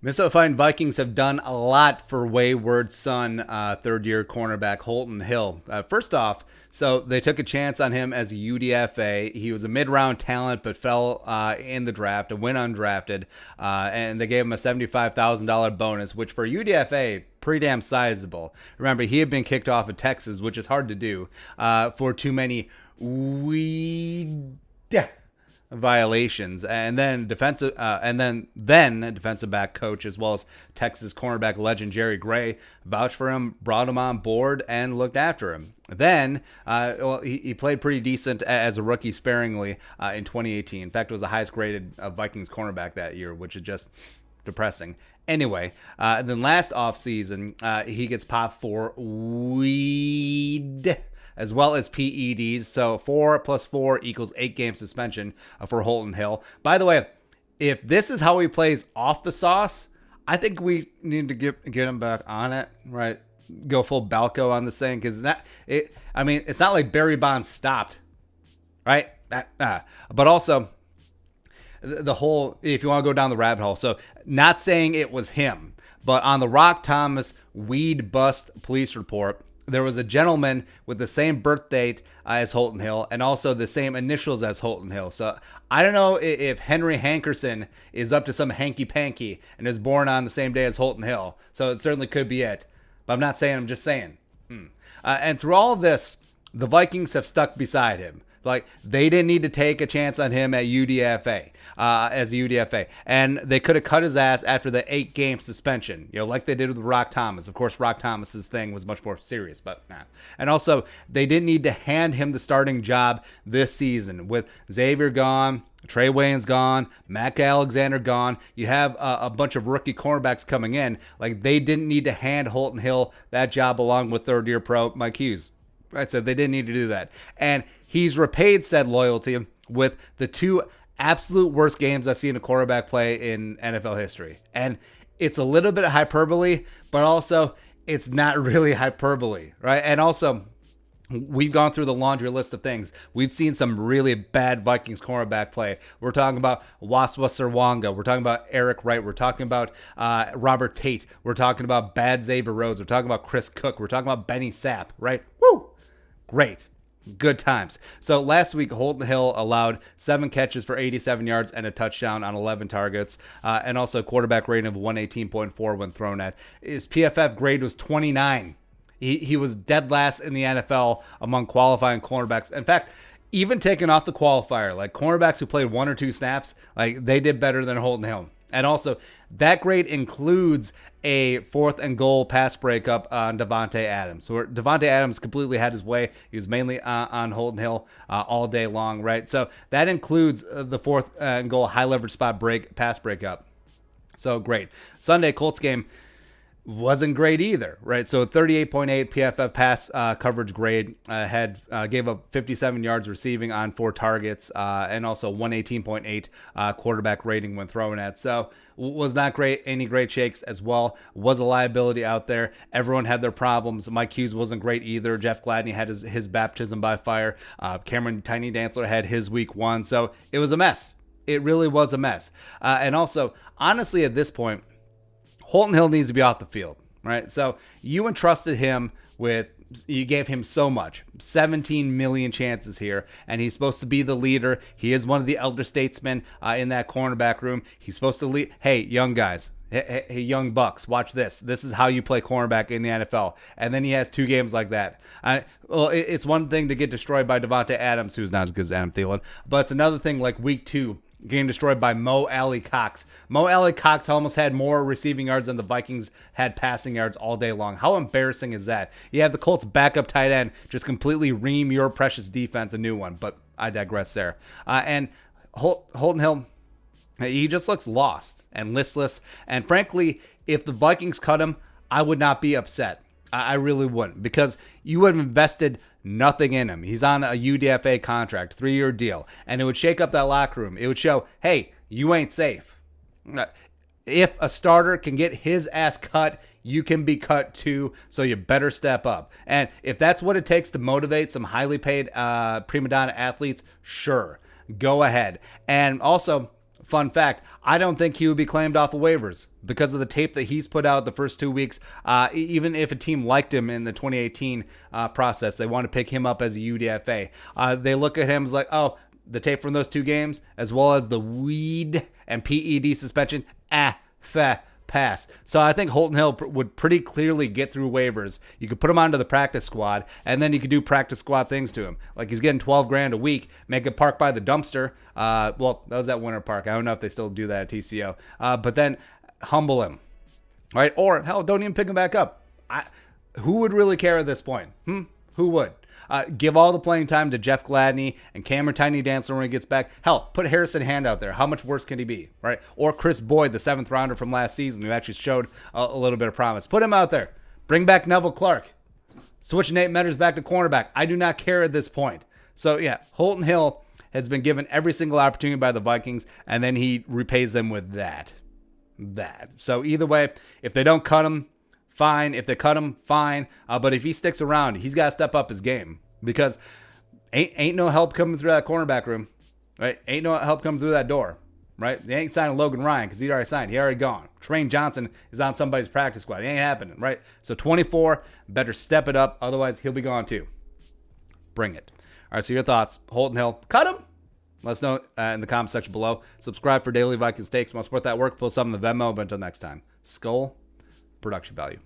Minnesota Vikings have done a lot for wayward son, third-year cornerback Holton Hill. First off, so they took a chance on him as a UDFA. He was a mid-round talent, but fell in the draft and went undrafted. And they gave him a $75,000 bonus, which for UDFA, pretty damn sizable. Remember, he had been kicked off of Texas, which is hard to do for too many violations, and then defensive back coach, as well as Texas cornerback legend Jerry Gray, vouched for him, brought him on board, and looked after him. Then he played pretty decent as a rookie sparingly in 2018. In fact, it was the highest graded Vikings cornerback that year, which is just depressing. Anyway, then last offseason, he gets popped for weed as well as PEDs. So 4 + 4 = 8-game suspension for Holton Hill. By the way, if this is how he plays off the sauce, I think we need to get him back on it, right? Go full Balco on this thing, because it's not like Barry Bonds stopped, right? But also, the whole, if you want to go down the rabbit hole, so not saying it was him, but on the Rock Thomas weed bust police report, there was a gentleman with the same birth date as Holton Hill and also the same initials as Holton Hill. So I don't know if Henry Hankerson is up to some hanky-panky and is born on the same day as Holton Hill. So it certainly could be it. But I'm not saying, I'm just saying. And through all of this, the Vikings have stuck beside him. Like, they didn't need to take a chance on him at UDFA, as a UDFA. And they could have cut his ass after the 8-game suspension, like they did with Rock Thomas. Of course, Rock Thomas's thing was much more serious, but nah. And also, they didn't need to hand him the starting job this season. With Xavier gone, Trey Waynes gone, Mac Alexander gone, you have a bunch of rookie cornerbacks coming in. Like, they didn't need to hand Holton Hill that job along with third-year pro Mike Hughes. Right, so they didn't need to do that. And he's repaid said loyalty with the 2 absolute worst games I've seen a quarterback play in NFL history. And it's a little bit of hyperbole, but also it's not really hyperbole, right? And also, we've gone through the laundry list of things. We've seen some really bad Vikings cornerback play. We're talking about Waswa Serwanga. We're talking about Eric Wright. We're talking about Robert Tate. We're talking about bad Xavier Rhodes. We're talking about Chris Cook. We're talking about Benny Sapp, right? Woo! Great. Good times. So last week, Holton Hill allowed 7 catches for 87 yards and a touchdown on 11 targets, and also a quarterback rating of 118.4 when thrown at. His PFF grade was 29. He was dead last in the NFL among qualifying cornerbacks. In fact, even taking off the qualifier, like cornerbacks who played 1 or 2 snaps, like they did better than Holton Hill. And also, that grade includes a 4th and goal pass breakup on Davante Adams. So Davante Adams completely had his way. He was mainly on Holton Hill all day long, right? So that includes the 4th and goal high leverage spot pass breakup. So great. Sunday Colts game wasn't great either, right? So 38.8 PFF pass coverage grade, gave up 57 yards receiving on 4 targets, and also 118.8 quarterback rating when thrown at. So was not great, any great shakes as well. Was a liability out there. Everyone had their problems. Mike Hughes wasn't great either. Jeff Gladney had his baptism by fire. Cameron Tiny Dantzler had his week 1. So it was a mess. It really was a mess. And also, honestly, at this point, Holton Hill needs to be off the field, right? So you entrusted him you gave him so much, 17 million chances here, and he's supposed to be the leader. He is one of the elder statesmen in that cornerback room. He's supposed to lead. Hey, young guys. Hey, young bucks, watch this. This is how you play cornerback in the NFL. And then he has 2 games like that. It's one thing to get destroyed by Davante Adams, who's not as good as Adam Thielen, but it's another thing like week 2, getting destroyed by Mo Alley Cox. Mo Alley Cox almost had more receiving yards than the Vikings had passing yards all day long. How embarrassing is that? You have the Colts backup tight end just completely ream your precious defense a new one, but I digress there. And Holton Hill, he just looks lost and listless. And frankly, if the Vikings cut him, I would not be upset. I really wouldn't, because you would have invested nothing in him. He's on a UDFA contract, 3-year deal, and it would shake up that locker room. It would show, hey, you ain't safe. If a starter can get his ass cut, you can be cut too, so you better step up. And if that's what it takes to motivate some highly paid prima donna athletes, sure, go ahead. And also, fun fact, I don't think he would be claimed off of waivers because of the tape that he's put out the first 2 weeks. Even if a team liked him in the 2018 process, they want to pick him up as a UDFA. They look at him as like, oh, the tape from those 2 games, as well as the weed and PED suspension, pass. So I think Holton Hill would pretty clearly get through waivers. You could put him onto the practice squad, and then you could do practice squad things to him. Like he's getting $12,000 a week, make it park by the dumpster. Well, that was at Winter Park. I don't know if they still do that at TCO. But then humble him, right? Or hell, don't even pick him back up. Who would really care at this point? Who would? Give all the playing time to Jeff Gladney and Cameron Tiny Dancer when he gets back. Hell, put Harrison Hand out there. How much worse can he be, right? Or Chris Boyd, the 7th rounder from last season, who actually showed a little bit of promise. Put him out there. Bring back Neville Clark. Switch Nate Metters back to cornerback. I do not care at this point. So, yeah, Holton Hill has been given every single opportunity by the Vikings, and then he repays them with that. So, either way, if they don't cut him, fine. If they cut him, fine. But if he sticks around, he's got to step up his game because ain't no help coming through that cornerback room, right? Ain't no help coming through that door, right? They ain't signing Logan Ryan because he already signed. He already gone. Trayne Johnson is on somebody's practice squad. It ain't happening, right? So 24, better step it up. Otherwise, he'll be gone too. Bring it. All right, so your thoughts. Holton Hill, cut him? Let us know in the comment section below. Subscribe for daily Vikings takes. Want to support that work? Pull something in the Venmo. But until next time, Skull Production Value.